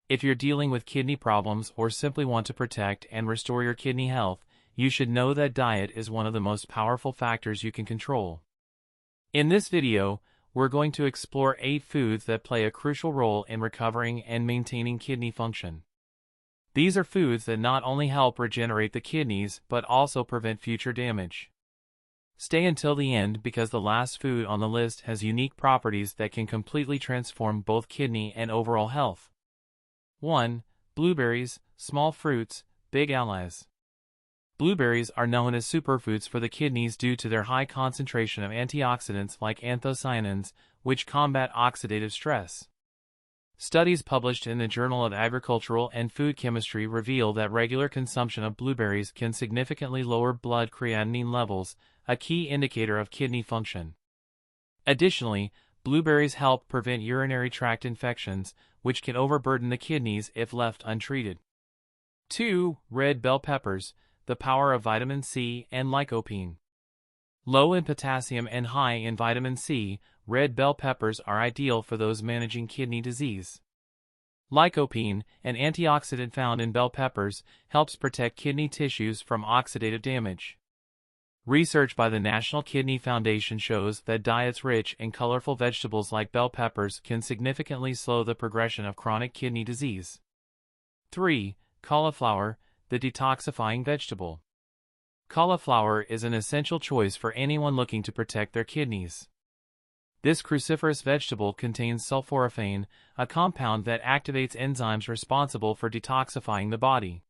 If you're dealing with kidney problems or simply want to protect and restore your kidney health, you should know that diet is one of the most powerful factors you can control. In this video, we're going to explore 8 foods that play a crucial role in recovering and maintaining kidney function. These are foods that not only help regenerate the kidneys but also prevent future damage. Stay until the end because the last food on the list has unique properties that can completely transform both kidney and overall health. 1. Blueberries, small fruits, big allies. Blueberries are known as superfoods for the kidneys due to their high concentration of antioxidants like anthocyanins, which combat oxidative stress. Studies published in the Journal of Agricultural and Food Chemistry reveal that regular consumption of blueberries can significantly lower blood creatinine levels, a key indicator of kidney function. Additionally, blueberries help prevent urinary tract infections, which can overburden the kidneys if left untreated. 2. Red bell peppers, the power of vitamin C and lycopene. Low in potassium and high in vitamin C, red bell peppers are ideal for those managing kidney disease. Lycopene, an antioxidant found in bell peppers, helps protect kidney tissues from oxidative damage. Research by the National Kidney Foundation shows that diets rich in colorful vegetables like bell peppers can significantly slow the progression of chronic kidney disease. 3. Cauliflower, the detoxifying vegetable. Cauliflower is an essential choice for anyone looking to protect their kidneys. This cruciferous vegetable contains sulforaphane, a compound that activates enzymes responsible for detoxifying the body.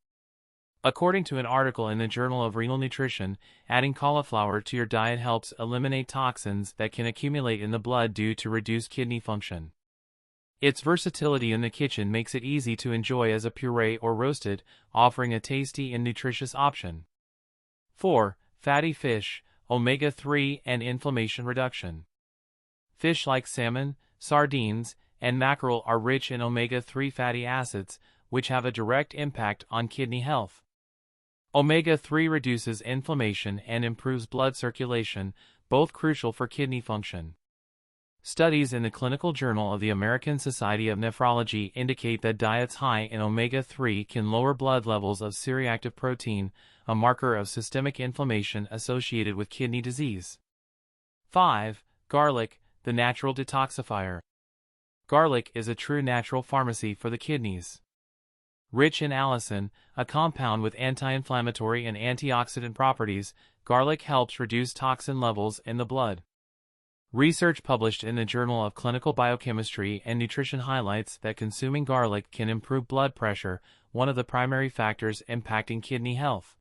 According to an article in the Journal of Renal Nutrition, adding cauliflower to your diet helps eliminate toxins that can accumulate in the blood due to reduced kidney function. Its versatility in the kitchen makes it easy to enjoy as a puree or roasted, offering a tasty and nutritious option. 4. Fatty fish, omega-3 and inflammation reduction. Fish like salmon, sardines, and mackerel are rich in omega-3 fatty acids, which have a direct impact on kidney health. Omega-3 reduces inflammation and improves blood circulation, both crucial for kidney function. Studies in the Clinical Journal of the American Society of Nephrology indicate that diets high in omega-3 can lower blood levels of C-reactive protein, a marker of systemic inflammation associated with kidney disease. 5. Garlic, the natural detoxifier. Garlic is a true natural pharmacy for the kidneys. Rich in allicin, a compound with anti-inflammatory and antioxidant properties, garlic helps reduce toxin levels in the blood. Research published in the Journal of Clinical Biochemistry and Nutrition highlights that consuming garlic can improve blood pressure, one of the primary factors impacting kidney health.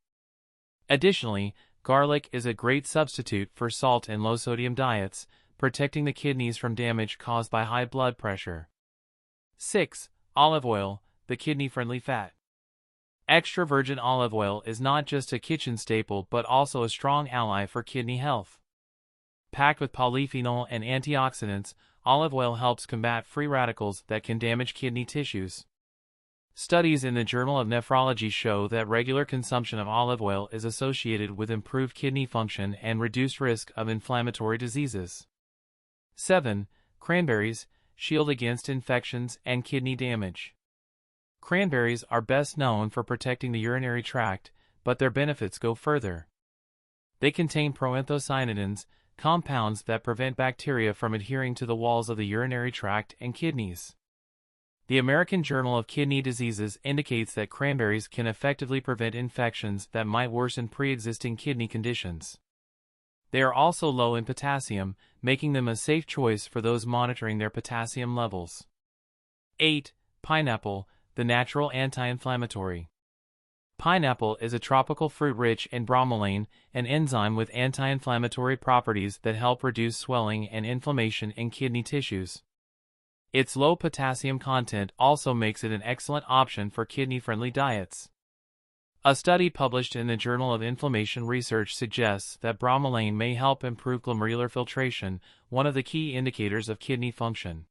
Additionally, garlic is a great substitute for salt and low-sodium diets, protecting the kidneys from damage caused by high blood pressure. 6. Olive oil, the kidney-friendly fat. Extra virgin olive oil is not just a kitchen staple but also a strong ally for kidney health. Packed with polyphenol and antioxidants, olive oil helps combat free radicals that can damage kidney tissues. Studies in the Journal of Nephrology show that regular consumption of olive oil is associated with improved kidney function and reduced risk of inflammatory diseases. 7. Cranberries, shield against infections and kidney damage. Cranberries are best known for protecting the urinary tract, but their benefits go further. They contain proanthocyanidins, compounds that prevent bacteria from adhering to the walls of the urinary tract and kidneys. The American Journal of Kidney Diseases indicates that cranberries can effectively prevent infections that might worsen pre-existing kidney conditions. They are also low in potassium, making them a safe choice for those monitoring their potassium levels. 8. Pineapple, the natural anti-inflammatory. Pineapple is a tropical fruit rich in bromelain, an enzyme with anti-inflammatory properties that help reduce swelling and inflammation in kidney tissues. Its low potassium content also makes it an excellent option for kidney-friendly diets. A study published in the Journal of Inflammation Research suggests that bromelain may help improve glomerular filtration, one of the key indicators of kidney function.